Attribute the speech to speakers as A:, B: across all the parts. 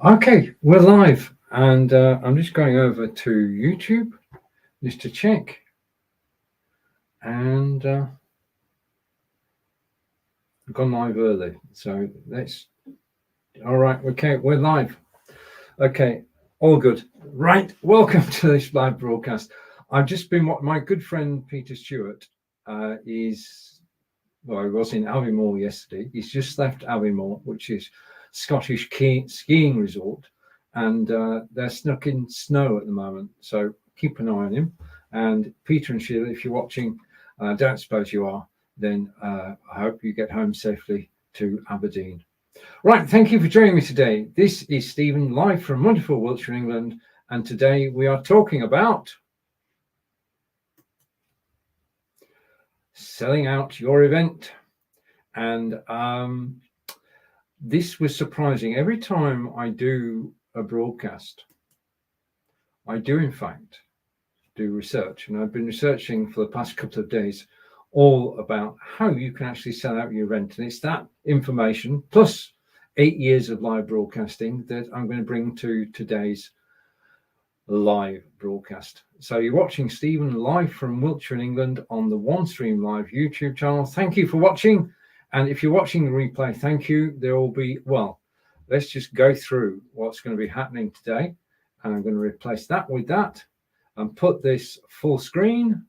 A: Okay, we're live, and I'm just going over to YouTube just to check. And I've gone live early, so let's. All right, okay, we're live. Okay, all good. Right, welcome to this live broadcast. I've just been what my good friend Peter Stewart he was in Aviemore yesterday. He's just left Aviemore, which is Scottish skiing resort, and they're stuck in snow at the moment. So keep an eye on him. And Peter and Sheila, if you're watching, I don't suppose you are, then I hope you get home safely to Aberdeen. Right, thank you for joining me today. This is Stephen, live from wonderful Wiltshire, England, and today we are talking about selling out your event. And this was surprising. Every time I do a broadcast, I do in fact do research, and I've been researching for the past couple of days all about how you can actually sell out your event. And it's that information plus 8 years of live broadcasting that I'm going to bring to today's live broadcast. So you're watching Stephen live from Wiltshire in England on the OneStream Live YouTube channel. Thank you for watching. And if you're watching the replay, thank you. There will be, well, let's just go through what's going to be happening today. And I'm going to replace that with that and put this full screen.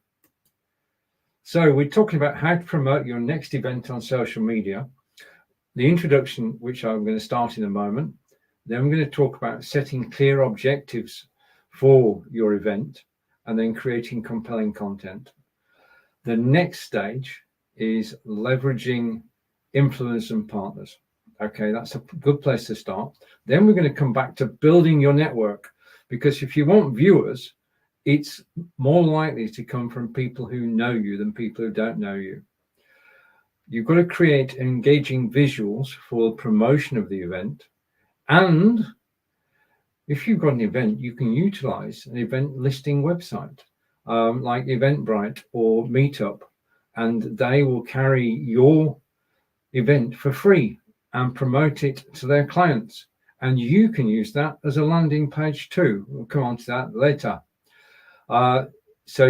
A: So we're talking about how to promote your next event on social media. The introduction, which I'm going to start in a moment. Then I'm going to talk about setting clear objectives for your event and then creating compelling content. The next stage is leveraging influencers and partners. Okay, that's a good place to start. Then we're going to come back to building your network, because if you want viewers, it's more likely to come from people who know you than people who don't know you. You've got to create engaging visuals for the promotion of the event. And if you've got an event, you can utilize an event listing website like Eventbrite or Meetup, and they will carry your event for free and promote it to their clients. And you can use that as a landing page too. We'll come on to that later. So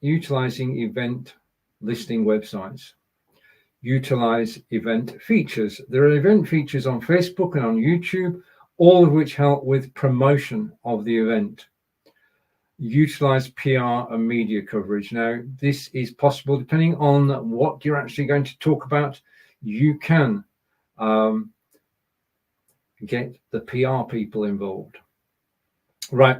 A: utilizing event listing websites. Utilize event features. There are event features on Facebook and on YouTube, all of which help with promotion of the event. Utilize PR and media coverage. Now, this is possible depending on what you're actually going to talk about. You can get the PR people involved. Right.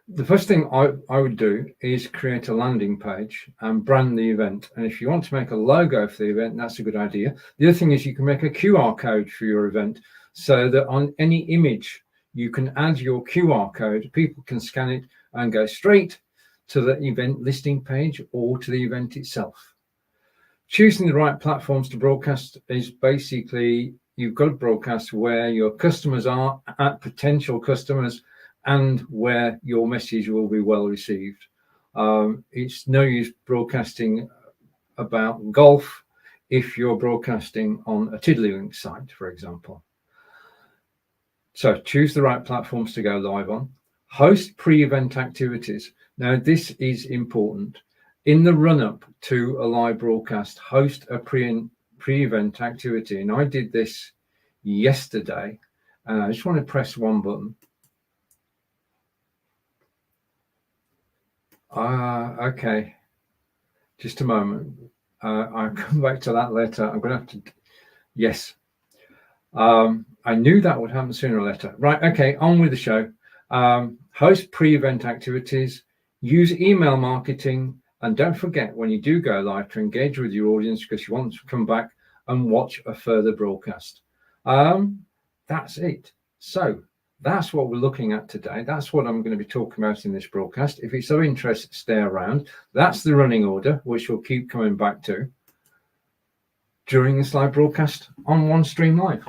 A: The first thing I would do is create a landing page and brand the event. And if you want to make a logo for the event, that's a good idea. The other thing is you can make a QR code for your event so that on any image, you can add your QR code. People can scan it and go straight to the event listing page or to the event itself. Choosing the right platforms to broadcast is basically, you've got to broadcast where your customers are, at potential customers, and where your message will be well received. It's no use broadcasting about golf if you're broadcasting on a Tiddlywink site, for example. So choose the right platforms to go live on. Host pre-event activities. Now, this is important. In the run-up to a live broadcast, host a pre-event activity. And I did this yesterday. And I just want to press one button. Okay, just a moment. I'll come back to that later. I'm going to have to, yes. I knew that would happen sooner or later. Right, okay, on with the show. Host pre-event activities, use email marketing, and don't forget when you do go live to engage with your audience, because you want to come back and watch a further broadcast. That's it. So that's what we're looking at today. That's what I'm going to be talking about in this broadcast. If it's of interest, stay around. That's the running order, which we'll keep coming back to during this live broadcast on OneStream Live.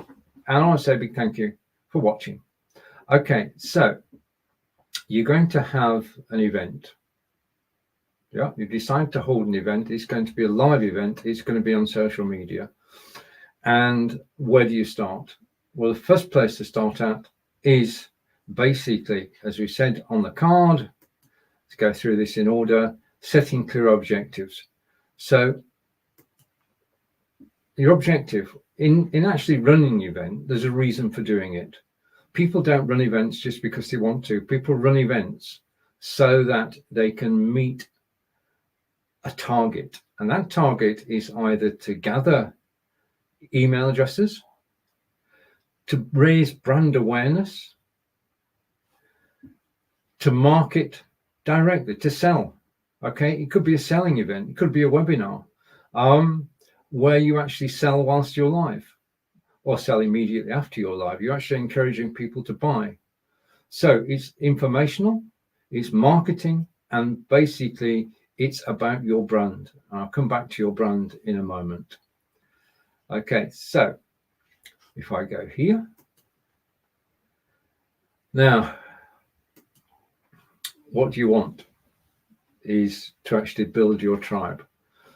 A: And I want to say a big thank you for watching. Okay, so you're going to have an event. Yeah, you decide to hold an event. It's going to be a live event. It's going to be on social media. And where do you start? Well, the first place to start at is basically, as we said on the card, to go through this in order, setting clear objectives. So your objective in actually running the event, there's a reason for doing it. People don't run events just because they want to. People run events so that they can meet a target. And that target is either to gather email addresses, to raise brand awareness, to market directly, to sell. Okay, it could be a selling event, it could be a webinar where you actually sell whilst you're live, or sell immediately after you're live. You're actually encouraging people to buy. So it's informational, it's marketing, and basically it's about your brand. I'll come back to your brand in a moment. Okay, so if I go here, now what you want is to actually build your tribe,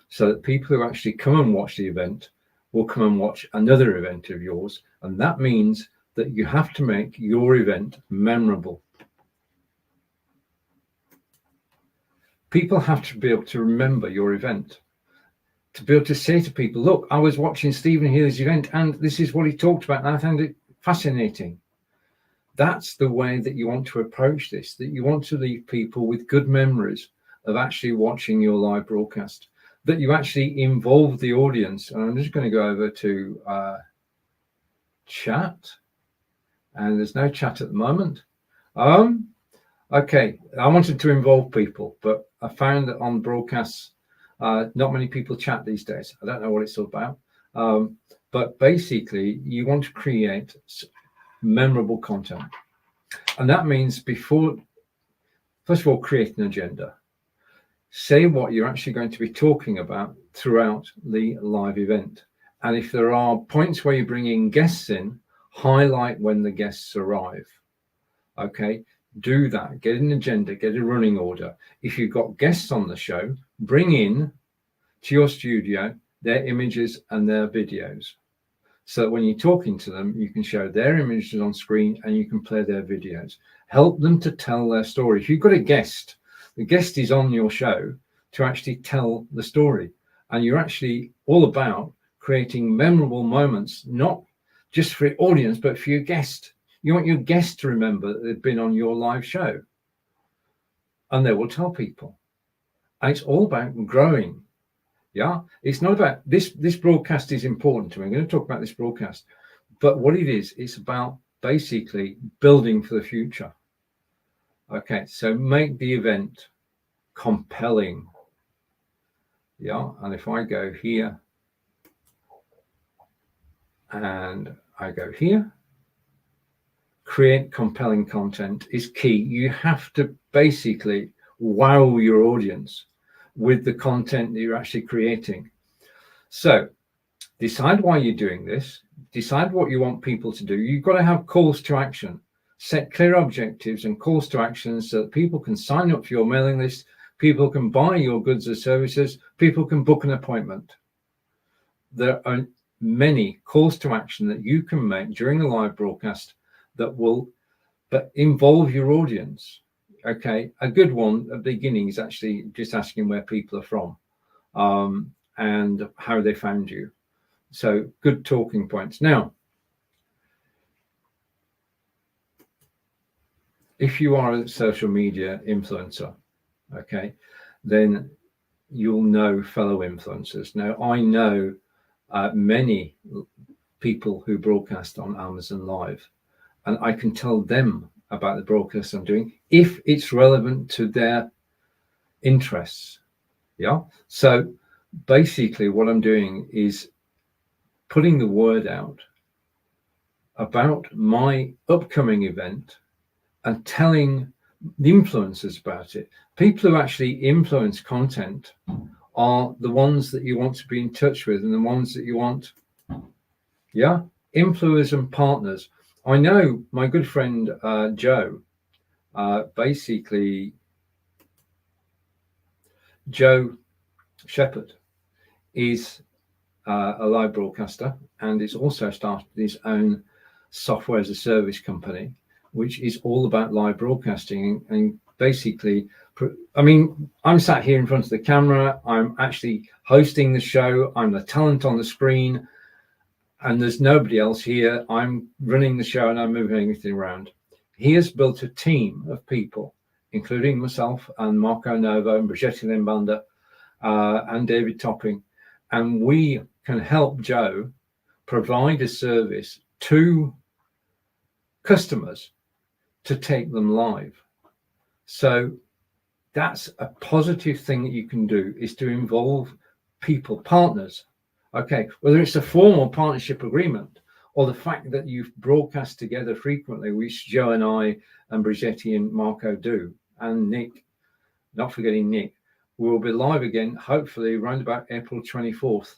A: so that people who actually come and watch the event will come and watch another event of yours. And that means that you have to make your event memorable. People have to be able to remember your event, to be able to say to people, look, I was watching Stephen Healy's event and this is what he talked about and I found it fascinating. That's the way that you want to approach this, that you want to leave people with good memories of actually watching your live broadcast, that you actually involve the audience. And I'm just going to go over to chat, and there's no chat at the moment. Okay, I wanted to involve people, but I found that on broadcasts, not many people chat these days. I don't know what it's all about. But basically, you want to create memorable content. And that means first of all, create an agenda. Say what you're actually going to be talking about throughout the live event. And if there are points where you bring in guests in, highlight when the guests arrive. Okay, do that. Get an agenda, get a running order. If you've got guests on the show, bring in to your studio their images and their videos, so that when you're talking to them, you can show their images on screen and you can play their videos. Help them to tell their story. If you've got a guest, the guest is on your show to actually tell the story. And you're actually all about creating memorable moments, not just for your audience, but for your guest. You want your guest to remember that they've been on your live show. And they will tell people. And it's all about growing. Yeah, it's not about this broadcast is important to me. I'm going to talk about this broadcast. But what it is, it's about basically building for the future. Okay, so make the event compelling. Yeah, and if I go here and I go here, create compelling content is key. You have to basically wow your audience with the content that you're actually creating. So decide why you're doing this, decide what you want people to do. You've got to have calls to action. Set clear objectives and calls to action so that people can sign up for your mailing list, people can buy your goods or services, people can book an appointment. There are many calls to action that you can make during a live broadcast that will involve your audience. Okay, a good one at the beginning is actually just asking where people are from and how they found you. So good talking points. Now, if you are a social media influencer, okay, then you'll know fellow influencers. Now, I know many people who broadcast on Amazon Live, and I can tell them about the broadcast I'm doing if it's relevant to their interests. Yeah. So basically what I'm doing is putting the word out about my upcoming event and telling the influencers about it. People who actually influence content are the ones that you want to be in touch with and the ones that you want. Yeah. Influencers and partners. I know my good friend Joe, basically Joe Shepherd is a live broadcaster and is also started his own software as a service company. which is all about live broadcasting. And basically, I mean, I'm sat here in front of the camera, I'm actually hosting the show, I'm the talent on the screen, and there's nobody else here. I'm running the show and I'm moving everything around. He has built a team of people, including myself and Marco Novo and Brigitte Limbanda and David Topping. And we can help Joe provide a service to customers to take them live. So that's a positive thing that you can do, is to involve people, partners. Okay, whether it's a formal partnership agreement or the fact that you've broadcast together frequently, which Joe and I and Brigitte and Marco do, and Nick, not forgetting Nick, we'll be live again, hopefully around about April 24th,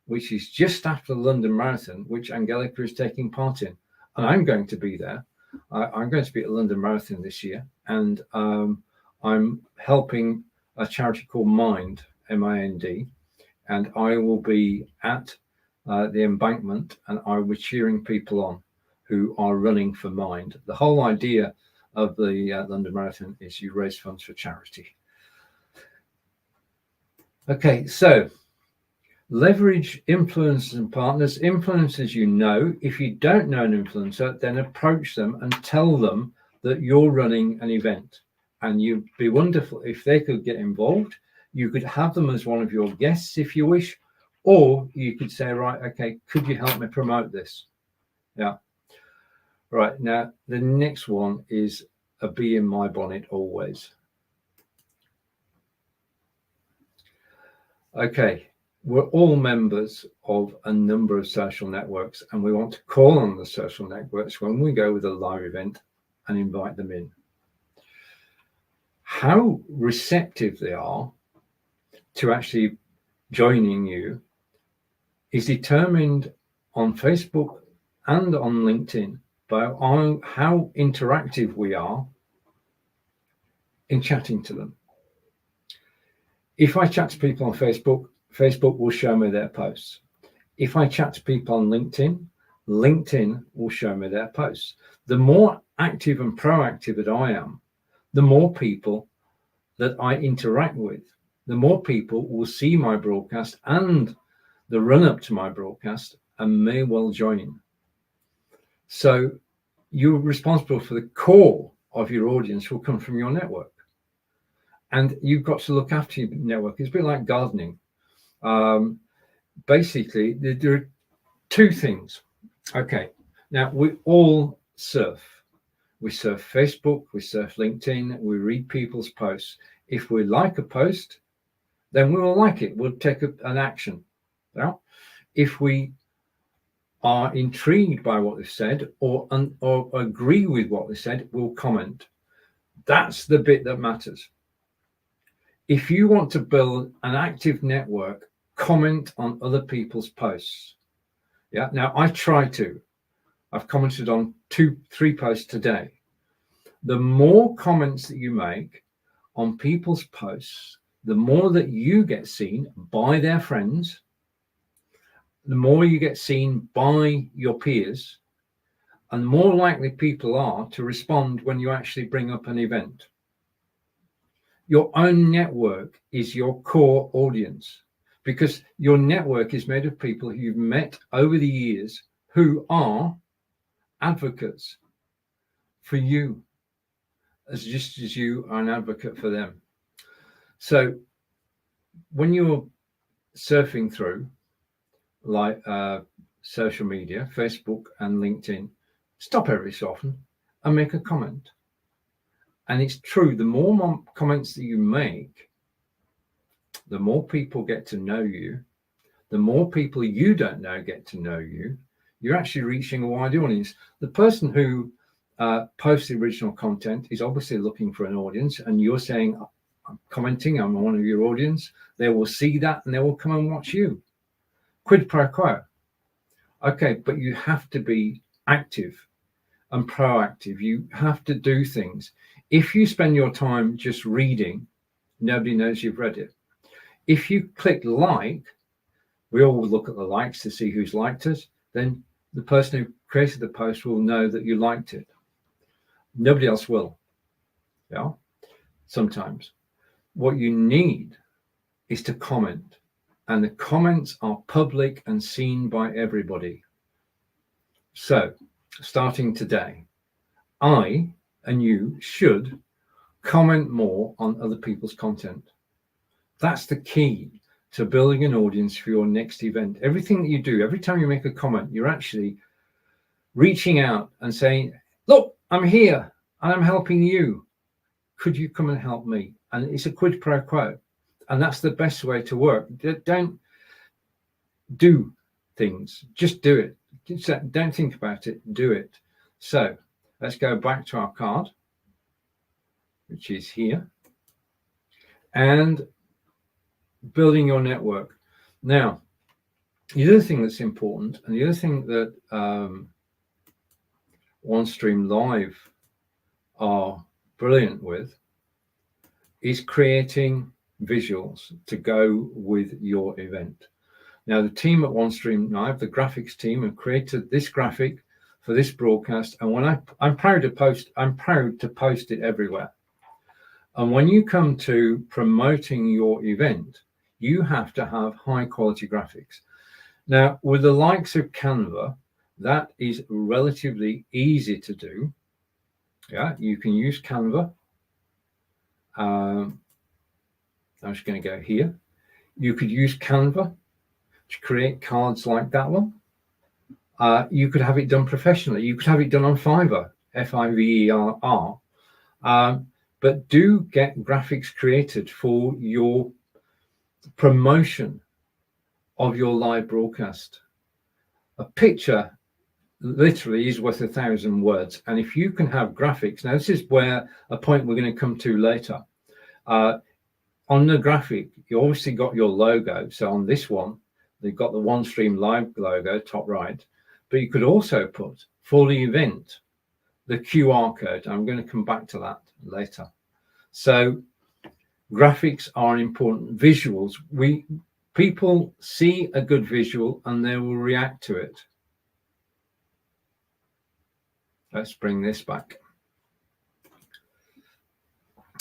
A: which is just after the London Marathon, which Angelica is taking part in. And I'm going to be there. I'm going to be at the London Marathon this year. And I'm helping a charity called Mind, MIND. And I will be at the embankment, and I will be cheering people on who are running for Mind. The whole idea of the London Marathon is you raise funds for charity. Okay, so leverage influencers and partners. Influencers, you know. If you don't know an influencer, then approach them and tell them that you're running an event. And you'd be wonderful if they could get involved. You could have them as one of your guests if you wish, or you could say, right, okay, could you help me promote this? Yeah. Right, now the next one is a bee in my bonnet always. Okay, we're all members of a number of social networks, and we want to call on the social networks when we go with a live event and invite them in. How receptive they are to actually joining you is determined on Facebook and on LinkedIn by how interactive we are in chatting to them. If I chat to people on Facebook, Facebook will show me their posts. If I chat to people on LinkedIn, LinkedIn will show me their posts. The more active and proactive that I am, the more people that I interact with, the more people will see my broadcast and the run up to my broadcast and may well join. So you're responsible for the core of your audience will come from your network. And you've got to look after your network. It's a bit like gardening. Basically, there are two things. Okay, now we all surf. We surf Facebook, we surf LinkedIn, we read people's posts. If we like a post, then we will like it. We'll take an action. Yeah? If we are intrigued by what they've said or agree with what they said, we'll comment. That's the bit that matters. If you want to build an active network, comment on other people's posts. Yeah. Now I've commented on 2-3 posts today. The more comments that you make on people's posts, the more that you get seen by their friends, the more you get seen by your peers, and the more likely people are to respond when you actually bring up an event. Your own network is your core audience, because your network is made of people who you've met over the years who are advocates for you, just as you are an advocate for them. So when you're surfing through like social media, Facebook and LinkedIn, stop every so often and make a comment. And it's true, the more comments that you make, the more people get to know you, the more people you don't know get to know you. You're actually reaching a wide audience. The person who posts the original content is obviously looking for an audience, and you're saying, I'm commenting, I'm one of your audience. They will see that and they will come and watch you. Quid pro quo. Okay, but you have to be active and proactive. You have to do things. If you spend your time just reading, nobody knows you've read it. If you click like, we all look at the likes to see who's liked us, then the person who created the post will know that you liked it. Nobody else will. Yeah. Sometimes what you need is to comment, and the comments are public and seen by everybody. So starting today, I and you should comment more on other people's content. That's the key to building an audience for your next event. Everything that you do, every time you make a comment, you're actually reaching out and saying, look, I'm here and I'm helping you. Could you come and help me? And it's a quid pro quo. And that's the best way to work. Don't do things, just do it. Don't think about it, do it. So let's go back to our card, which is here, and building your network. Now, the other thing that's important, and the other thing that OneStream Live are brilliant with, is creating visuals to go with your event. Now, the team at OneStream Live, the graphics team, have created this graphic for this broadcast, and when I'm proud to post it everywhere. And when you come to promoting your event, you have to have high quality graphics. Now, with the likes of Canva, that is relatively easy to do. Yeah, you can use Canva. I'm just going to go here. You could use Canva to create cards like that one. You could have it done professionally. You could have it done on Fiverr, Fiverr. But do get graphics created for your promotion of your live broadcast. A picture literally is worth 1,000 words. And if you can have graphics, now this is where a point we're going to come to later. On the graphic, you obviously got your logo. So on this one, they've got the OneStream Live logo, top right. But you could also put, for the event, the QR code. I'm going to come back to that later. So graphics are important. Visuals, people see a good visual and they will react to it. Let's bring this back.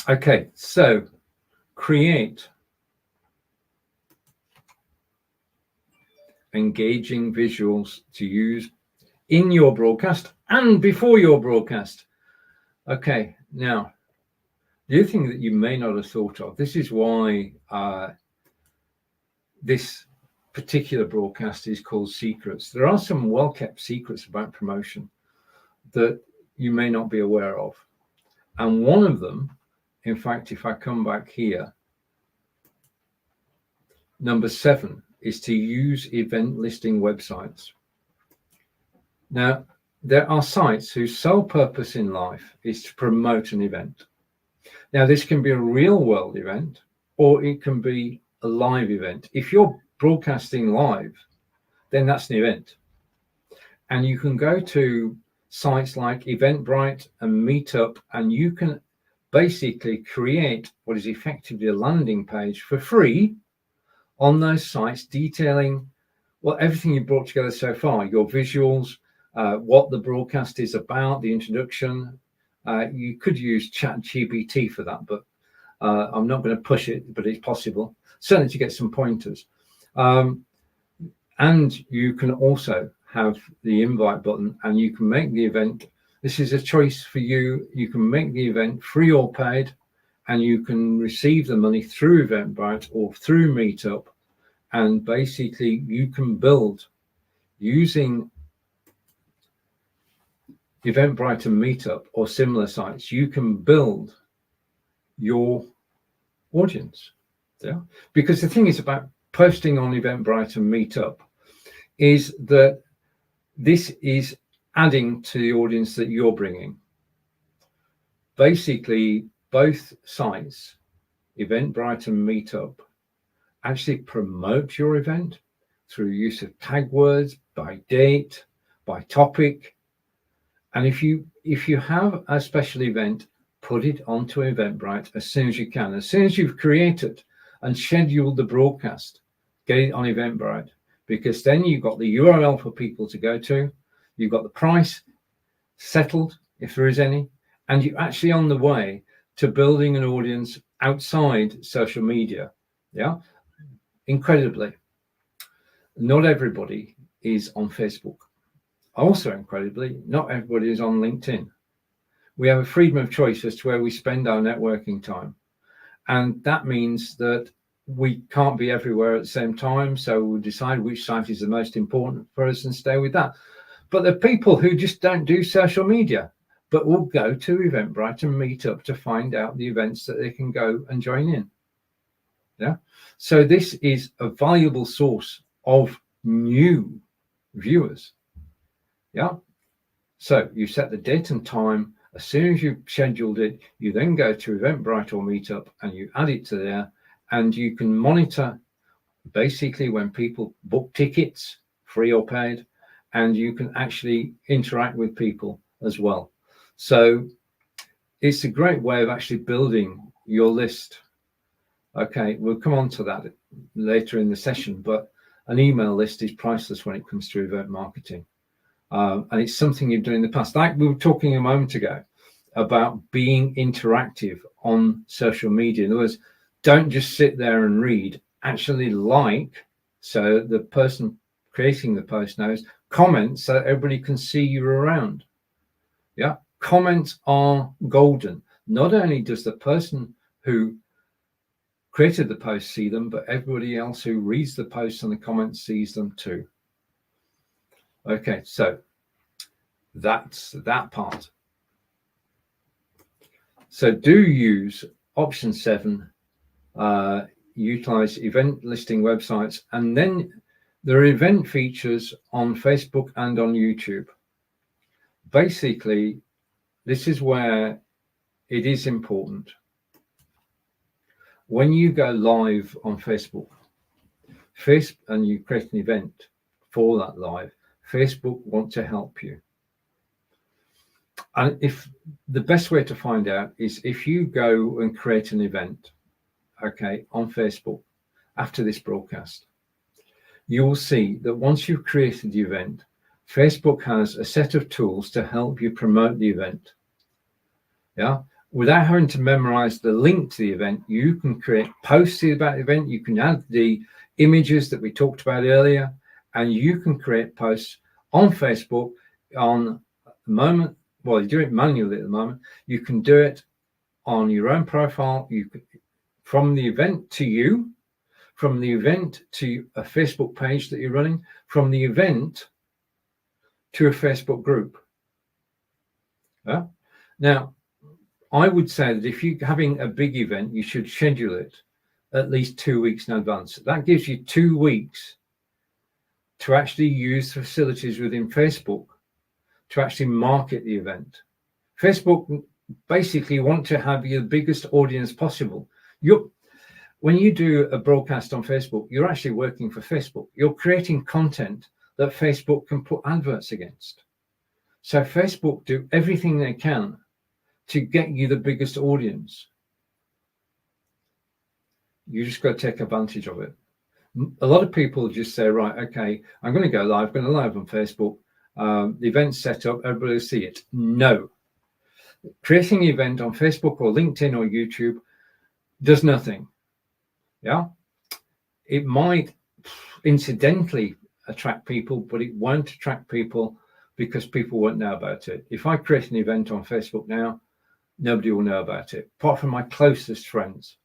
A: Okay, so create engaging visuals to use in your broadcast and before your broadcast. Okay, now the other thing that you may not have thought of, this is why this particular broadcast is called Secrets. There are some well-kept secrets about promotion that you may not be aware of. And one of them, in fact, if I come back here, number 7 is to use event listing websites. Now, there are sites whose sole purpose in life is to promote an event. Now, this can be a real world event, or it can be a live event. If you're broadcasting live, then that's an event. And you can go to sites like Eventbrite and Meetup, and you can basically create what is effectively a landing page for free on those sites, detailing everything you brought together so far, your visuals, what the broadcast is about, the introduction. You could use ChatGPT for that, but I'm not going to push it, but it's possible, certainly to get some pointers. And you can also have the invite button, and you can make the event. This is a choice for you. You can make the event free or paid, and you can receive the money through Eventbrite or through Meetup. And basically you can build, using Eventbrite and Meetup or similar sites, you can build your audience. Yeah, because the thing is about posting on Eventbrite and Meetup is that this is adding to the audience that you're bringing. Basically, both sites, Eventbrite and Meetup, actually promote your event through use of tag words, by date, by topic. And if you have a special event, put it onto Eventbrite as soon as you can. As soon as you've created and scheduled the broadcast, get it on Eventbrite, because then you've got the URL for people to go to, you've got the price settled if there is any, and you're actually on the way to building an audience outside social media. Yeah, incredibly, not everybody is on Facebook. Also, incredibly, not everybody is on LinkedIn. We have a freedom of choice as to where we spend our networking time. And that means that we can't be everywhere at the same time. So we'll decide which site is the most important for us and stay with that. But there are people who just don't do social media, but will go to Eventbrite and meet up to find out the events that they can go and join in. Yeah. So this is a valuable source of new viewers. Yeah. So you set the date and time. As soon as you've scheduled it, you then go to Eventbrite or Meetup and you add it to there, and you can monitor basically when people book tickets, free or paid, and you can actually interact with people as well. So it's a great way of actually building your list. Okay, we'll come on to that later in the session, but an email list is priceless when it comes to event marketing. And it's something you've done in the past. Like we were talking a moment ago about being interactive on social media. In other words, don't just sit there and read, actually like, so the person creating the post knows, comment so that everybody can see you around. Yeah, comments are golden. Not only does the person who created the post see them, but everybody else who reads the posts and the comments sees them too. Okay, so that's that part. So do use option 7, utilize event listing websites, and then there are event features on Facebook and on YouTube. Basically, this is where it is important. When you go live on Facebook, and you create an event for that live, Facebook want to help you. And if the best way to find out is if you go and create an event, okay, on Facebook after this broadcast, you will see that once you've created the event, Facebook has a set of tools to help you promote the event. Yeah, without having to memorize the link to the event, you can create posts about the event. You can add the images that we talked about earlier, and you can create posts on Facebook on the moment. Well, you do it manually at the moment. You can do it on your own profile. You can, from the event to you, from the event to a Facebook page that you're running, from the event to a Facebook group. Yeah? Now, I would say that if you're having a big event, you should schedule it at least 2 weeks in advance. That gives you 2 weeks to actually use facilities within Facebook to actually market the event. Facebook basically want to have your biggest audience possible. When you do a broadcast on Facebook, you're actually working for Facebook. You're creating content that Facebook can put adverts against. So Facebook do everything they can to get you the biggest audience. You just got to take advantage of it. A lot of people just say, right, okay, I'm going to go live, I'm going to live on Facebook. The event's set up, everybody will see it. No. Creating an event on Facebook or LinkedIn or YouTube does nothing. Yeah. It might incidentally attract people, but it won't attract people because people won't know about it. If I create an event on Facebook now, nobody will know about it, apart from my closest friends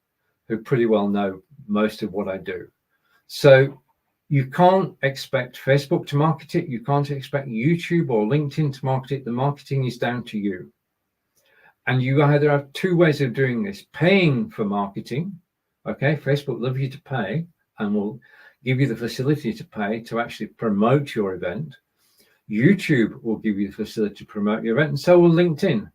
A: who pretty well know most of what I do. So you can't expect Facebook to market it. You can't expect YouTube or LinkedIn to market it. The marketing is down to you. And you either have 2 ways of doing this: paying for marketing. Okay, Facebook love you to pay and will give you the facility to pay to actually promote your event. YouTube will give you the facility to promote your event, and so will LinkedIn.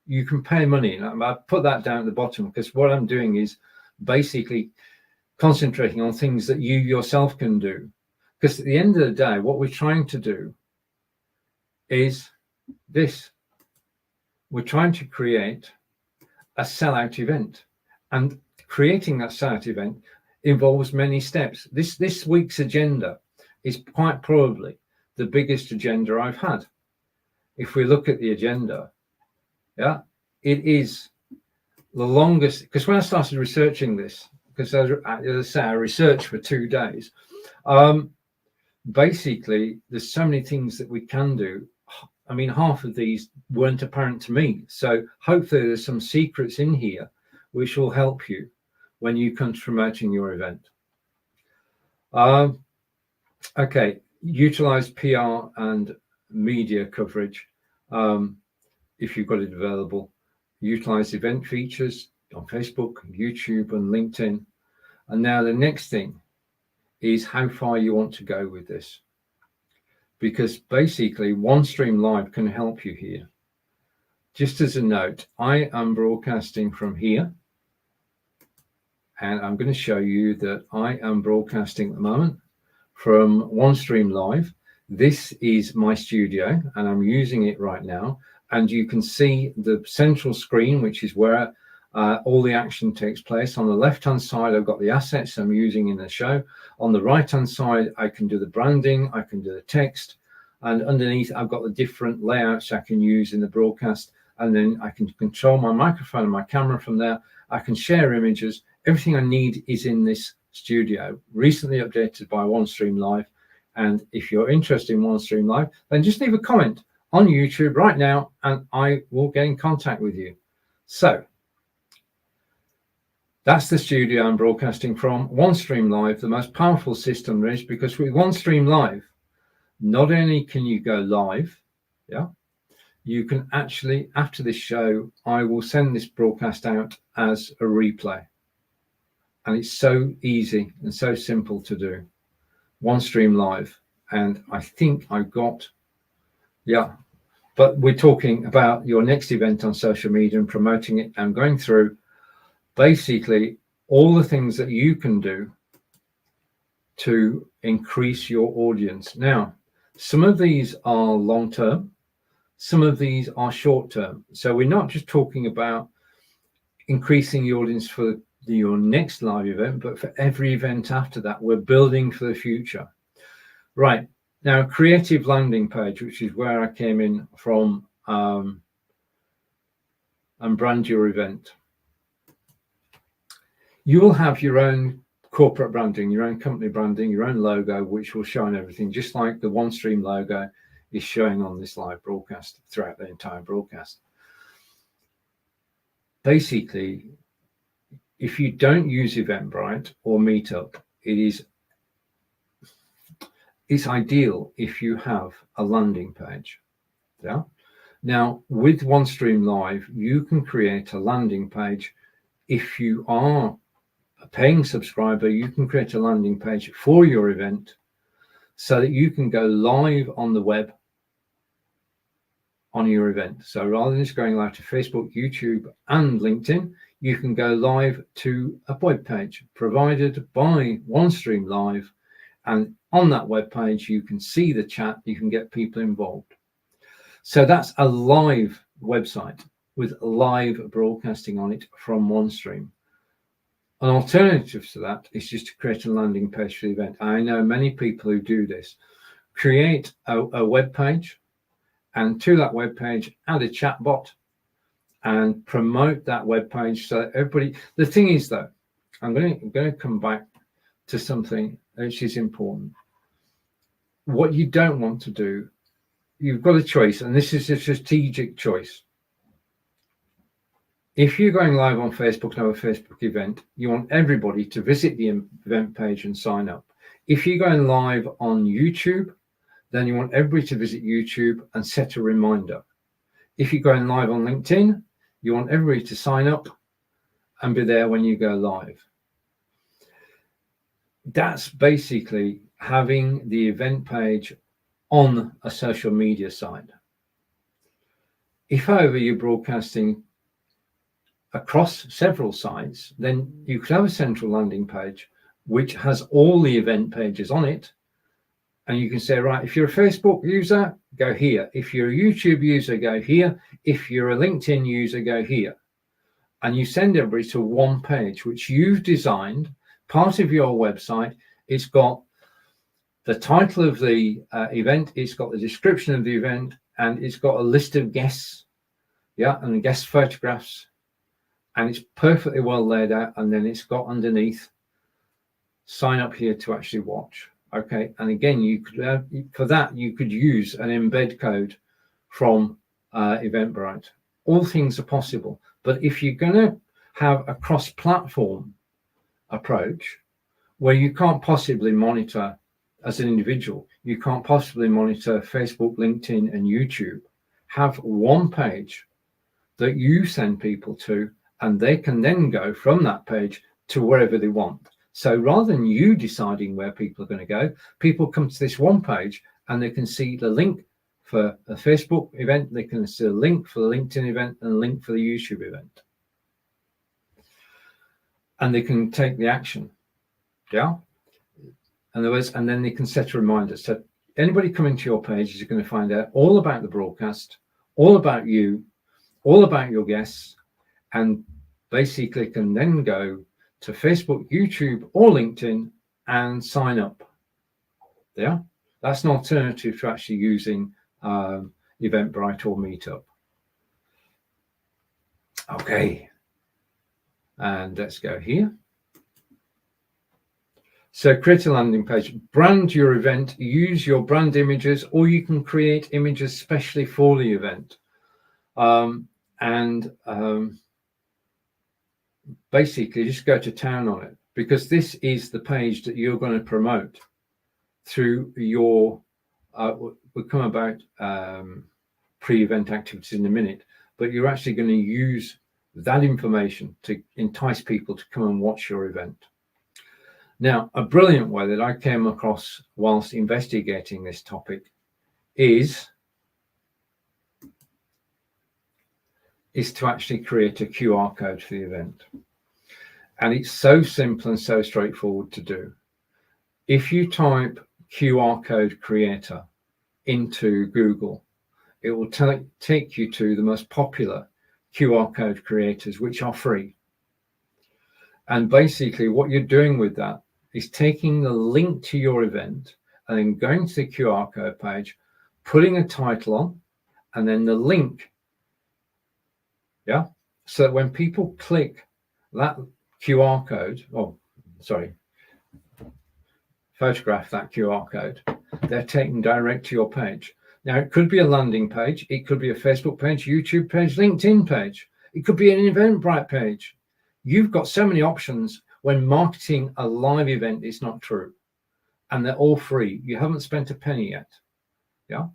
A: You can pay money. And I put that down at the bottom because what I'm doing is basically concentrating on things that you yourself can do. Because at the end of the day, what we're trying to do is this. We're trying to create a sellout event. And creating that sellout event involves many steps. This week's agenda is quite probably the biggest agenda I've had. If we look at the agenda, Yeah, it is the longest, because when I started researching this, because as I say, I researched for 2 days. Basically, there's so many things that we can do. I mean, half of these weren't apparent to me. So hopefully there's some secrets in here which will help you when you come to promoting your event. Okay, utilize PR and media coverage if you've got it available. Utilize event features on Facebook, YouTube, and LinkedIn. And now the next thing is how far you want to go with this. Because basically, OneStream Live can help you here. Just as a note, I am broadcasting from here. And I'm going to show you that I am broadcasting at the moment from OneStream Live. This is my studio, and I'm using it right now. And you can see the central screen, which is where all the action takes place. On the left-hand side, I've got the assets I'm using in the show. On the right-hand side, I can do the branding, I can do the text, and underneath, I've got the different layouts I can use in the broadcast. And then I can control my microphone and my camera from there. I can share images. Everything I need is in this studio, recently updated by OneStream Live. And if you're interested in OneStream Live, then just leave a comment on YouTube right now, and I will get in contact with you. So that's the studio I'm broadcasting from, OneStream Live, the most powerful system there is, because with OneStream Live, not only can you go live, yeah, you can actually, after this show, I will send this broadcast out as a replay. And it's so easy and so simple to do. OneStream Live. And I think I've got, yeah, but we're talking about your next event on social media and promoting it and going through basically all the things that you can do to increase your audience. Now, some of these are long-term, some of these are short-term. So we're not just talking about increasing the audience for your next live event, but for every event after that. We're building for the future. Right. Now, creative landing page, which is where I came in from, and brand your event. You will have your own corporate branding, your own company branding, your own logo, which will show on everything, just like the OneStream logo is showing on this live broadcast throughout the entire broadcast. Basically, if you don't use Eventbrite or Meetup, it's ideal if you have a landing page. Yeah. Now, with OneStream Live, you can create a landing page. If you are a paying subscriber, you can create a landing page for your event so that you can go live on the web on your event. So rather than just going live to Facebook, YouTube, and LinkedIn, you can go live to a web page provided by OneStream Live. And on that web page, you can see the chat, you can get people involved. So that's a live website with live broadcasting on it from OneStream. An alternative to that is just to create a landing page for the event. I know many people who do this. Create a web page, and to that web page, add a chat bot and promote that web page so that everybody. The thing is, though, I'm going to come back to something which is important. What you don't want to do, you've got a choice, and this is a strategic choice. If you're going live on Facebook and have a Facebook event, you want everybody to visit the event page and sign up. If you're going live on YouTube, then you want everybody to visit YouTube and set a reminder. If you're going live on LinkedIn, you want everybody to sign up and be there when you go live. That's basically having the event page on a social media site. If, however, you're broadcasting across several sites, then you could have a central landing page which has all the event pages on it. And you can say, right, if you're a Facebook user, go here. If you're a YouTube user, go here. If you're a LinkedIn user, go here. And you send everybody to one page, which you've designed, part of your website. It's got the title of the event, it's got the description of the event, and it's got a list of guests yeah, and guest photographs, and it's perfectly well laid out, and then it's got underneath, sign up here to actually watch. Okay, and again, you could for that you could use an embed code from Eventbrite. All things are possible, but if you're going to have a cross-platform approach where you can't possibly monitor as an individual, you can't possibly monitor Facebook, LinkedIn, and YouTube, have one page that you send people to, and they can then go from that page to wherever they want. So rather than you deciding where people are going to go, people come to this one page and they can see the link for a Facebook event, they can see a link for the LinkedIn event, and a link for the YouTube event. And they can take the action. Yeah. And then they can set a reminder. So anybody coming to your page is going to find out all about the broadcast, all about you, all about your guests, and basically can then go to Facebook, YouTube, or LinkedIn and sign up. Yeah, that's an alternative to actually using Eventbrite or Meetup. Okay, and let's go here. So create a landing page, brand your event, use your brand images, or you can create images specially for the event. Basically just go to town on it, because this is the page that you're going to promote through your, we'll come about pre-event activities in a minute, but you're actually going to use that information to entice people to come and watch your event. Now, a brilliant way that I came across whilst investigating this topic is to actually create a QR code for the event. And it's so simple and so straightforward to do. If you type QR code creator into Google, it will take you to the most popular QR code creators, which are free. And basically what you're doing with that is taking the link to your event and then going to the QR code page, putting a title on, and then the link. Yeah. So that when people click that QR code, photograph that QR code, they're taken direct to your page. Now, it could be a landing page, it could be a Facebook page, YouTube page, LinkedIn page, it could be an Eventbrite page. You've got so many options when marketing a live event is not true, and they're all free. You haven't spent a penny yet. Yeah,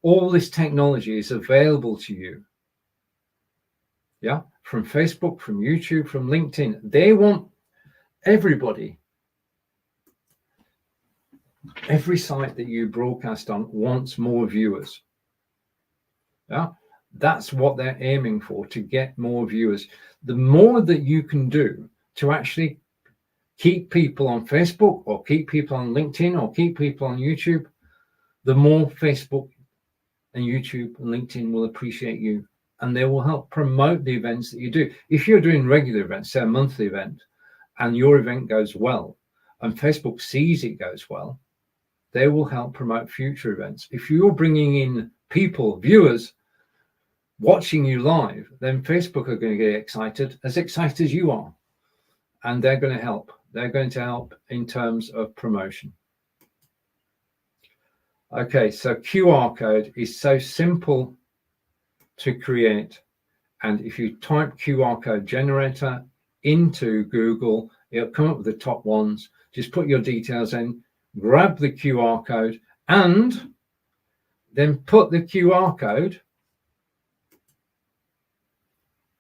A: all this technology is available to you. Yeah, from Facebook, from YouTube, from LinkedIn. They want everybody. Every site that you broadcast on wants more viewers. Yeah, that's what they're aiming for, to get more viewers. The more that you can do to actually keep people on Facebook or keep people on LinkedIn or keep people on YouTube, the more Facebook and YouTube and LinkedIn will appreciate you, and they will help promote the events that you do. If you're doing regular events, say a monthly event, and your event goes well, and Facebook sees it goes well, they will help promote future events. If you're bringing in people, viewers, watching you live, then Facebook are going to get excited as you are, and they're going to help. They're going to help in terms of promotion. Okay, so QR code is so simple to create, and if you type QR code generator into Google, it'll come up with the top ones. Just put your details in, grab the QR code, and then put the QR code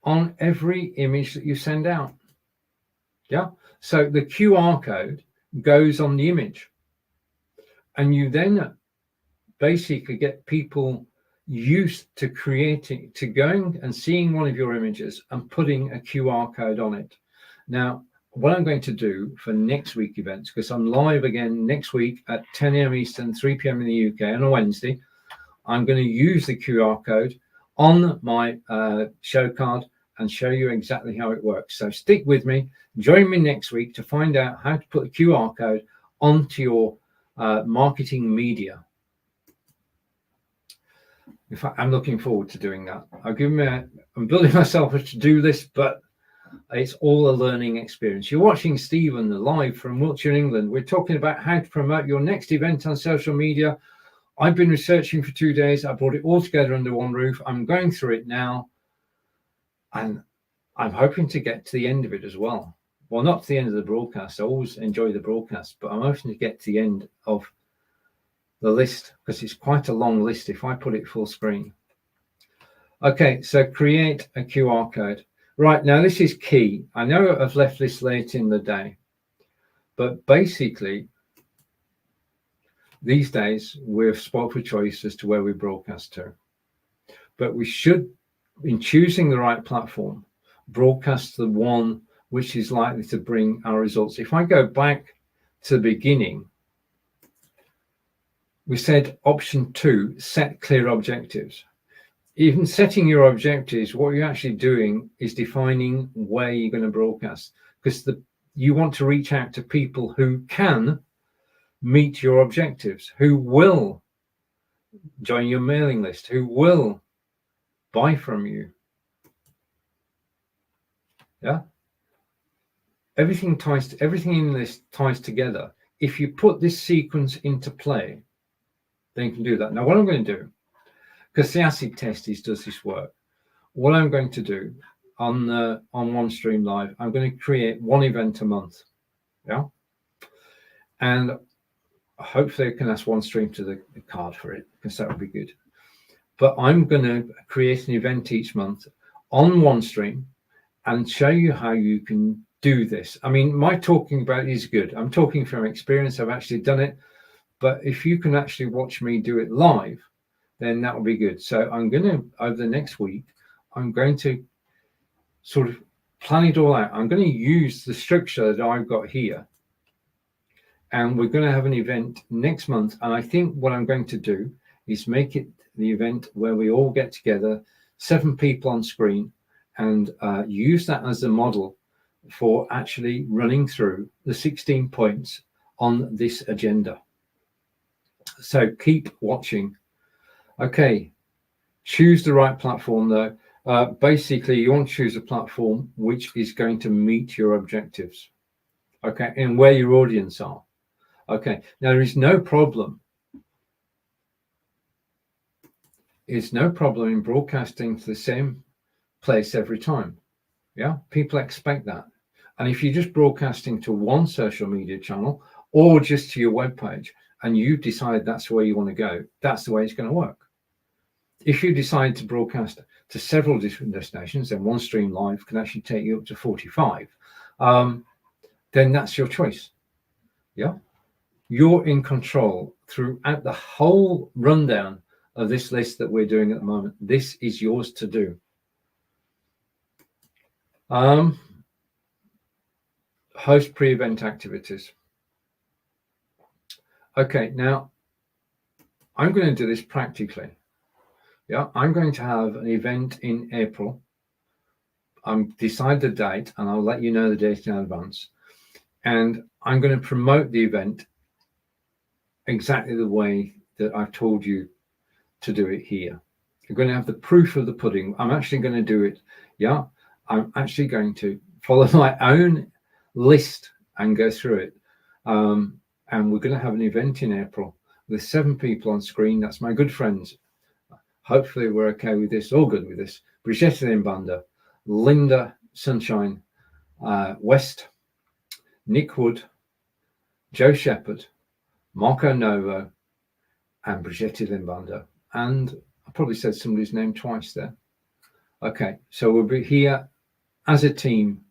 A: on every image that you send out. Yeah, so the QR code goes on the image, and you then basically get people used to creating, to going and seeing one of your images and putting a QR code on it. Now, what I'm going to do for next week events, because I'm live again next week at 10 a.m. Eastern, 3 p.m. in the UK on a Wednesday, I'm going to use the QR code on my show card and show you exactly how it works. So stick with me, join me next week to find out how to put the QR code onto your marketing media. In fact, I'm looking forward to doing that. I'm building myself a to-do list, but it's all a learning experience. You're watching Stephen live from Wiltshire, England. We're talking about how to promote your next event on social media. I've been researching for 2 days. I brought it all together under one roof. I'm going through it now, and I'm hoping to get to the end of it as well. Well, not to the end of the broadcast. I always enjoy the broadcast, but I'm hoping to get to the end of the list, because it's quite a long list if I put it full screen. Okay, so create a QR code. Right, now this is key. I know I've left this late in the day, but basically these days we're spoiled for choice as to where we broadcast to. But we should, in choosing the right platform, broadcast the one which is likely to bring our results. If I go back to the beginning, we said option 2, set clear objectives. Even setting your objectives, what you're actually doing is defining where you're going to broadcast, because you want to reach out to people who can meet your objectives, who will join your mailing list, who will buy from you. Yeah. Everything in this ties together. If you put this sequence into play, then you can do that. Now, what I'm going to do, because the acid test does this work, what I'm going to do on OneStream Live, I'm going to create one event a month. Yeah. And hopefully I can ask OneStream to the card for it, because that would be good. But I'm going to create an event each month on OneStream and show you how you can do this. I mean, my talking about it is good. I'm talking from experience. I've actually done it. But if you can actually watch me do it live, then that will be good. So I'm going to, over the next week, I'm going to sort of plan it all out. I'm going to use the structure that I've got here. And we're going to have an event next month. And I think what I'm going to do is make it the event where we all get together, 7 people on screen, and use that as a model for actually running through the 16 points on this agenda. So keep watching. Okay, choose the right platform though. Basically, you want to choose a platform which is going to meet your objectives. Okay, and where your audience are. Okay, now there is no problem. It's no problem in broadcasting to the same place every time. Yeah, people expect that. And if you're just broadcasting to one social media channel or just to your webpage, and you decide that's where you want to go, that's the way it's going to work. If you decide to broadcast to several different destinations, then OneStream Live can actually take you up to 45. Then that's your choice. Yeah, you're in control throughout the whole rundown of this list that we're doing at the moment. This is yours to do. Host pre-event activities. Okay, now I'm going to do this practically. Yeah, I'm going to have an event in April. Decide the date, and I'll let you know the date in advance. And I'm going to promote the event exactly the way that I've told you to do it here. You're going to have the proof of the pudding. I'm actually going to do it. Yeah, I'm actually going to follow my own list and go through it. And we're going to have an event in April with 7 people on screen. That's my good friends. Hopefully we're okay with this, all good with this. Brigitte Limbanda, Linda Sunshine West, Nick Wood, Joe Shepherd, Marco Novo, and Brigitte Limbanda. And I probably said somebody's name twice there. Okay, so we'll be here as a team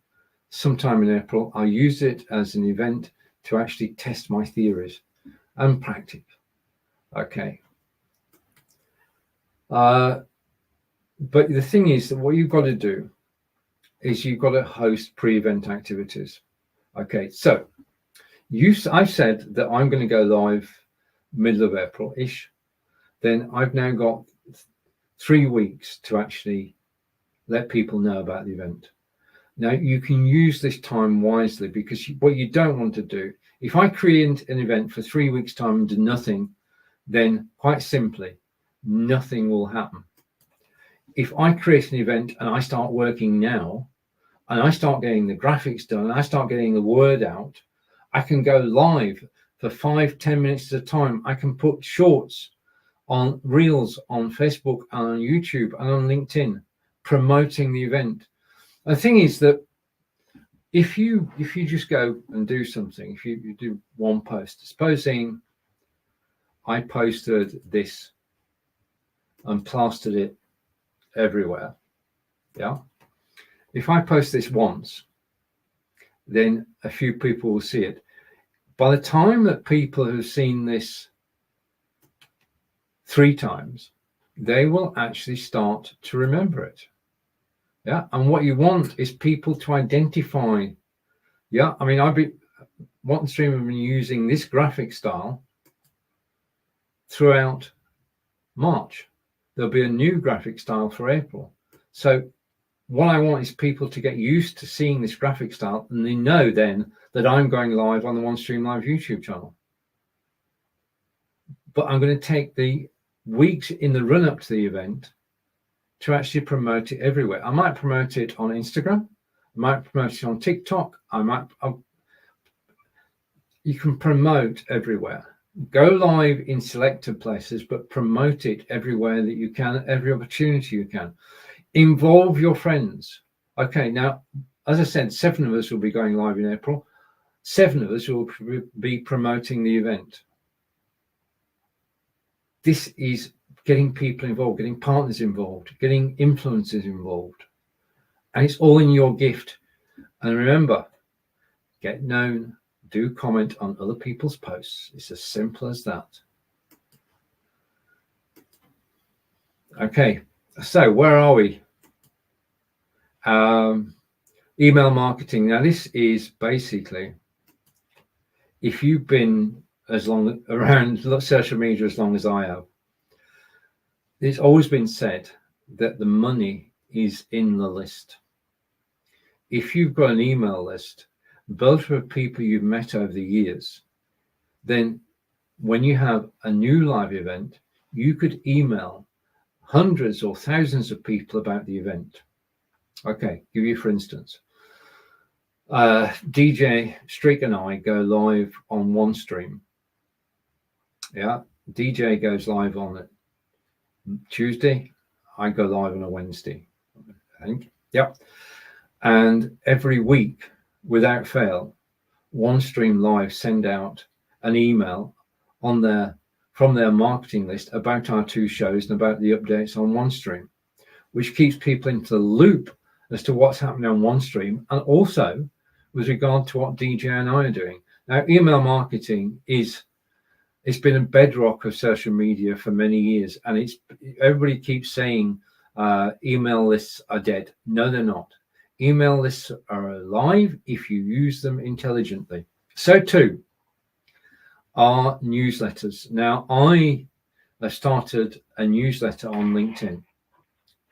A: sometime in April. I'll use it as an event to actually test my theories and practice. Okay. But the thing is that what you've got to do is you've got to host pre-event activities. Okay, so I've said that I'm going to go live middle of April-ish. Then I've now got 3 weeks to actually let people know about the event. Now, you can use this time wisely, because what you don't want to do, if I create an event for 3 weeks' time and do nothing, then quite simply, nothing will happen. If I create an event and I start working now, and I start getting the graphics done, and I start getting the word out, I can go live for 5-10 minutes at a time. I can put shorts on reels on Facebook and on YouTube and on LinkedIn promoting the event. The thing is that if you just go and do something, if you do one post, supposing I posted this and plastered it everywhere, yeah. If I post this once, then a few people will see it. By the time that people have seen this 3 times, they will actually start to remember it. Yeah. And what you want is people to identify. Yeah. I mean, OneStream have been using this graphic style throughout March. There'll be a new graphic style for April. So what I want is people to get used to seeing this graphic style, and they know then that I'm going live on the OneStream Live YouTube channel. But I'm going to take the weeks in the run up to the event to actually promote it everywhere. I might promote it on Instagram. I might promote it on TikTok. You can promote everywhere. Go live in selected places, but promote it everywhere that you can, every opportunity you can. Involve your friends. Okay, now, as I said, 7 of us will be going live in April. 7 of us will be promoting the event. This is getting people involved, getting partners involved, getting influencers involved. And it's all in your gift. And remember, get known, do comment on other people's posts. It's as simple as that. Okay, so where are we? Email marketing. Now, this is basically, if you've been around social media as long as I have, it's always been said that the money is in the list. If you've got an email list built for people you've met over the years, then when you have a new live event, you could email hundreds or thousands of people about the event. Okay, give you for instance, DJ Streak and I go live on OneStream. Yeah, DJ goes live on it Tuesday. I go live on a Wednesday, I think. Yep. And every week, without fail, OneStream Live send out an email from their marketing list about our 2 shows and about the updates on OneStream, which keeps people into the loop as to what's happening on OneStream, and also with regard to what DJ and I are doing. Now, email marketing it's been a bedrock of social media for many years, and everybody keeps saying email lists are dead. No, they're not. Email lists are alive if you use them intelligently. So too are newsletters. Now, I started a newsletter on LinkedIn,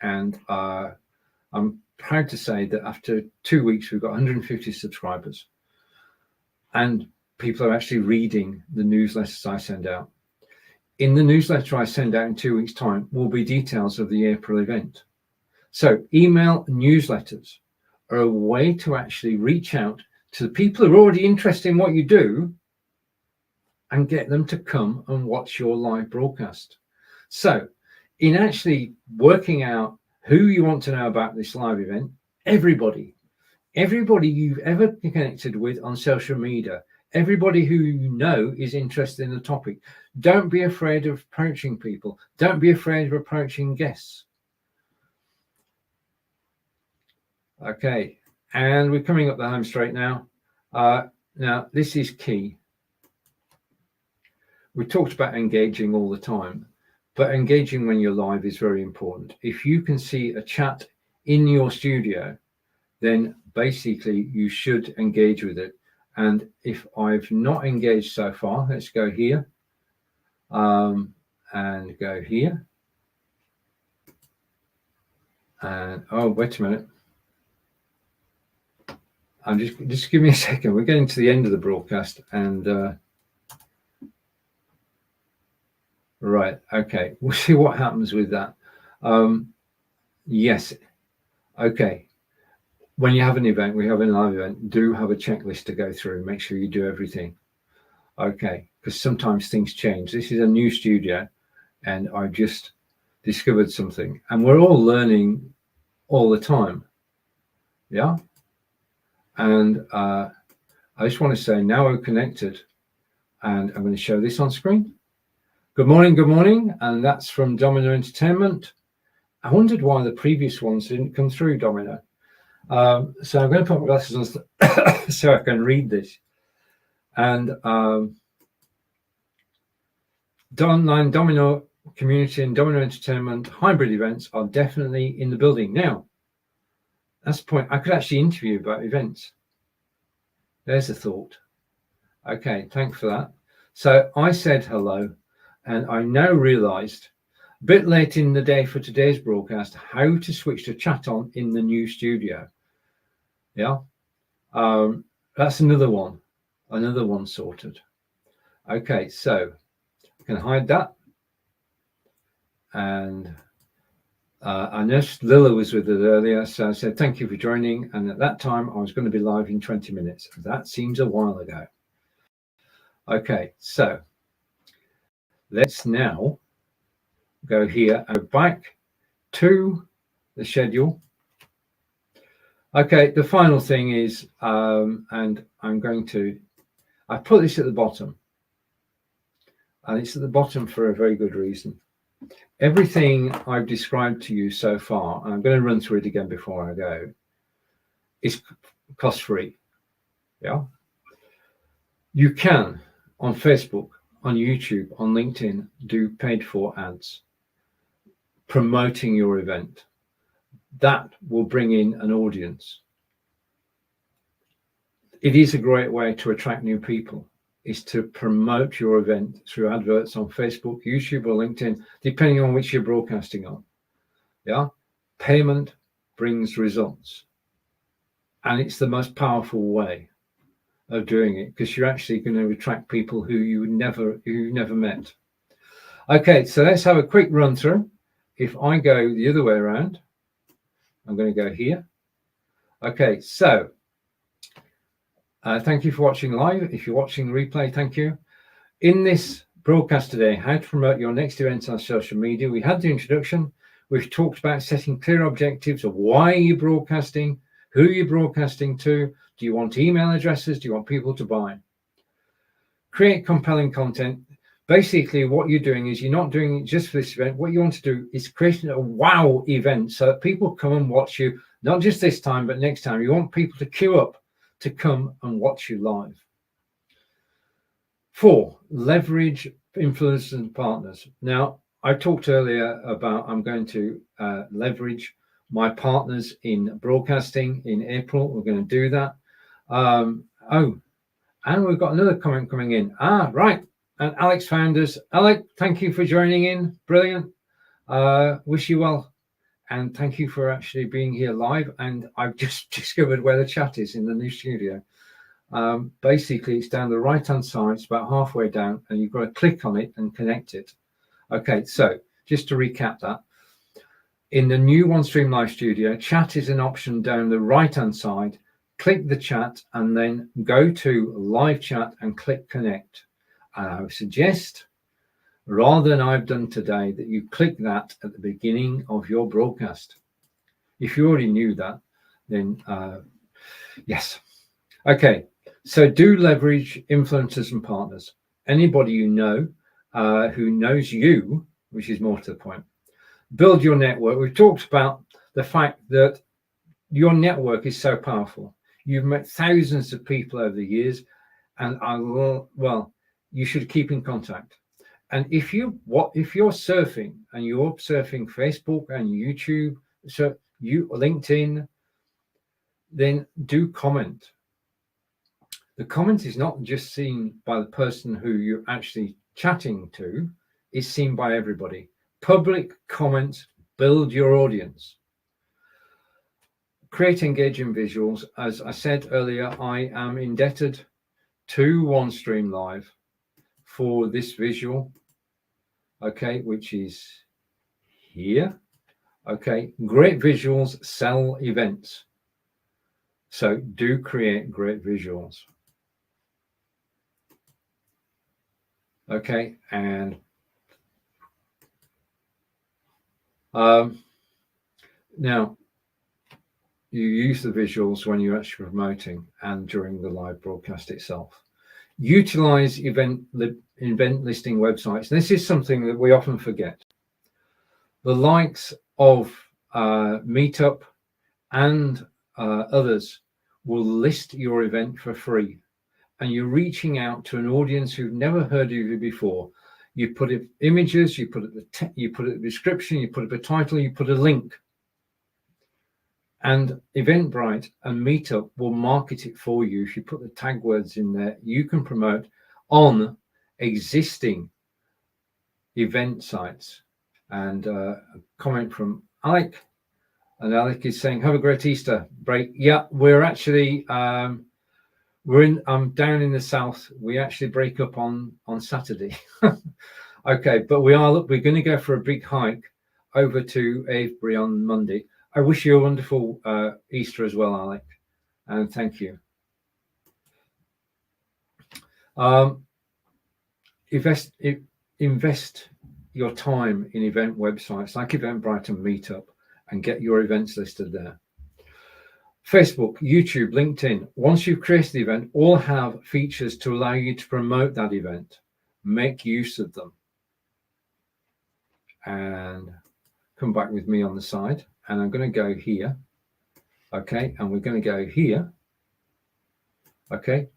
A: and I'm proud to say that after 2 weeks, we've got 150 subscribers, and people are actually reading the newsletters I send out. In the newsletter I send out in 2 weeks' time will be details of the April event. So email newsletters are a way to actually reach out to the people who are already interested in what you do and get them to come and watch your live broadcast. So in actually working out who you want to know about this live event, everybody you've ever connected with on social media, everybody who you know is interested in the topic. Don't be afraid of approaching people. Don't be afraid of approaching guests. Okay, and we're coming up the home straight now. Now, this is key. We talked about engaging all the time, but engaging when you're live is very important. If you can see a chat in your studio, then basically you should engage with it. And if I've not engaged so far, let's go here and go here. And oh, wait a minute. I'm just give me a second. We're getting to the end of the broadcast, and Right. Okay. We'll see what happens with that. Yes. Okay. When you have an event, we have a live event, do have a checklist to go through. Make sure you do everything. Okay. Because sometimes things change. This is a new studio and I just discovered something. And we're all learning all the time. Yeah. And I just want to say now we're connected and I'm going to show this on screen. Good morning. And that's from Domino Entertainment. I wondered why the previous ones didn't come through, Domino. So I'm going to put my glasses on so I can read this. And online Domino community and Domino Entertainment hybrid events are definitely in the building. Now, that's the point. I could actually interview about events. There's a thought. Okay, thanks for that. So I said hello, and I now realized a bit late in the day for today's broadcast how to switch to chat on in the new studio. Yeah, that's another one sorted. Okay, so I can hide that. And I noticed Lila was with us earlier, so I said thank you for joining. And at that time, I was going to be live in 20 minutes. That seems a while ago. Okay, so let's now go here and back to the schedule. Okay, the final thing is, and I put this at the bottom, and it's at the bottom for a very good reason. Everything I've described to you so far, and I'm going to run through it again before I go, is cost-free. Yeah. You can, on Facebook, on YouTube, on LinkedIn, do paid-for ads promoting your event. That will bring in an audience. It is a great way to attract new people, is to promote your event through adverts on Facebook, YouTube, or LinkedIn, depending on which you're broadcasting on. Yeah, payment brings results, and it's the most powerful way of doing it because you're actually going to attract people who you never met. Okay, so let's have a quick run through. If I go the other way around, I'm going to go here. Okay, so thank you for watching live. If you're watching replay, thank you. In this broadcast today, how to promote your next event on social media, we had the introduction. We've talked about setting clear objectives of why you're broadcasting, who you're broadcasting to. Do you want email addresses? Do you want people to buy? Create compelling content. Basically, what you're doing is you're not doing it just for this event. What you want to do is create a wow event so that people come and watch you, not just this time, but next time. You want people to queue up to come and watch you live. 4, leverage influencers and partners. Now, I talked earlier about I'm going to leverage my partners in broadcasting in April. We're going to do that. And we've got another comment coming in. Right. And Alex Founders. Alex, thank you for joining in. Brilliant. Wish you well. And thank you for actually being here live. And I've just discovered where the chat is in the new studio. Basically, it's down the right-hand side. It's about halfway down, and you've got to click on it and connect it. Okay, so just to recap that. In the new OneStream Live Studio, chat is an option down the right-hand side. Click the chat and then go to live chat and click connect. And I would suggest, rather than I've done today, that you click that at the beginning of your broadcast. If you already knew that, then yes. Okay, so do leverage influencers and partners. Anybody you know who knows you, which is more to the point. Build your network. We've talked about the fact that your network is so powerful. You've met thousands of people over the years, and you should keep in contact. And if you're surfing and you're surfing Facebook and YouTube, so LinkedIn, then do comment. The comment is not just seen by the person who you're actually chatting to, it's seen by everybody. Public comments build your audience. Create engaging visuals. As I said earlier, I am indebted to OneStream Live for this visual. okay, which is here. Okay, great visuals sell events. So do create great visuals. Okay, and now you use the visuals when you're actually promoting and during the live broadcast itself. Utilize event listing websites. This is something that we often forget. The likes of Meetup and others will list your event for free, and you're reaching out to an audience who've never heard of you before. You put it images, you put it the description, you put it the title, you put a link, and Eventbrite and Meetup will market it for you. If you put the tag words in there, you can promote on existing event sites. And a comment from Alec, and Alec is saying, "Have a great Easter break." Yeah, we're actually I'm down in the south. We actually break up on Saturday. Okay, but we're going to go for a big hike over to Avebury on Monday. I wish you a wonderful Easter as well, Alec, and thank you. Invest your time in event websites like Eventbrite and Meetup and get your events listed there. Facebook, YouTube, LinkedIn, once you've created the event, all have features to allow you to promote that event. Make use of them. And come back with me on the side. And I'm going to go here. Okay, and we're going to go here. Okay,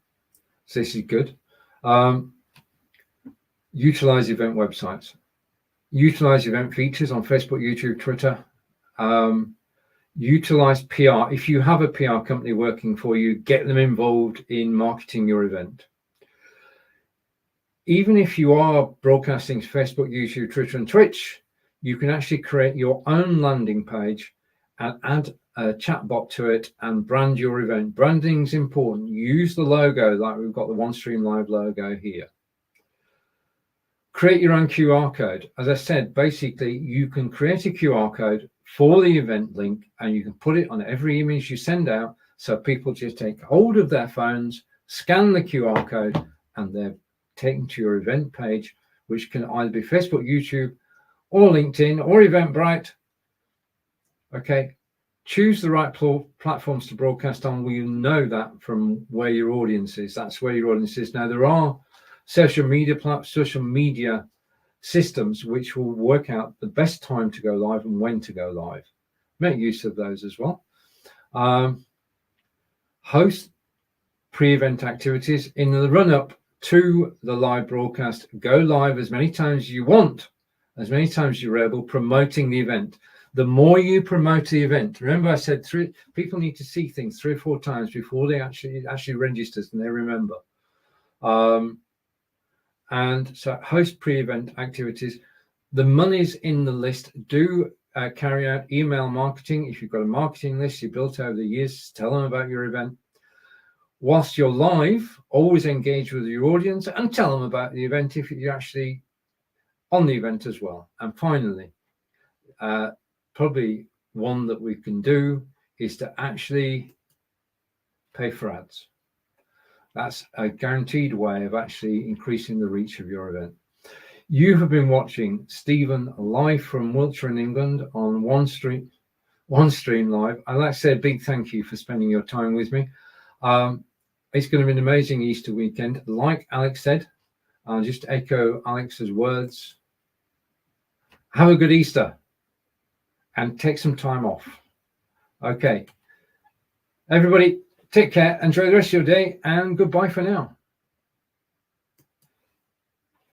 A: so this is good. Utilize event websites. Utilize event features on Facebook, YouTube, Twitter. Utilize PR. If you have a PR company working for you, get them involved in marketing your event. Even if you are broadcasting to Facebook, YouTube, Twitter, and Twitch, you can actually create your own landing page and add a chatbot to it and brand your event. Branding is important. Use the logo, like we've got the OneStream Live logo here. Create your own QR code. As I said, basically, you can create a QR code for the event link and you can put it on every image you send out. So people just take hold of their phones, scan the QR code, and they're taken to your event page, which can either be Facebook, YouTube, or LinkedIn, or Eventbrite. Okay. Choose the right platforms to broadcast on. We know that from where your audience is. That's where your audience is. Now, there are social media systems which will work out the best time to go live and when to go live. Make use of those as well. Host pre-event activities in the run-up to the live broadcast. Go live as many times as you want, as many times as you're able, promoting the event. The more you promote the event, remember I said people need to see things 3 or 4 times before they actually register and they remember. And so host pre-event activities. The monies in the list. Do carry out email marketing. If you've got a marketing list you built over the years, tell them about your event. Whilst you're live, always engage with your audience and tell them about the event if you're actually on the event as well. And finally, probably one that we can do is to actually pay for ads. That's a guaranteed way of actually increasing the reach of your event. You have been watching Stephen live from Wiltshire in England on OneStream Live. I'd like to say a big thank you for spending your time with me. It's going to be an amazing Easter weekend. Like Alex said, I'll just echo Alex's words. Have a good Easter and take some time off. Okay. Everybody, take care, enjoy the rest of your day, and goodbye for now.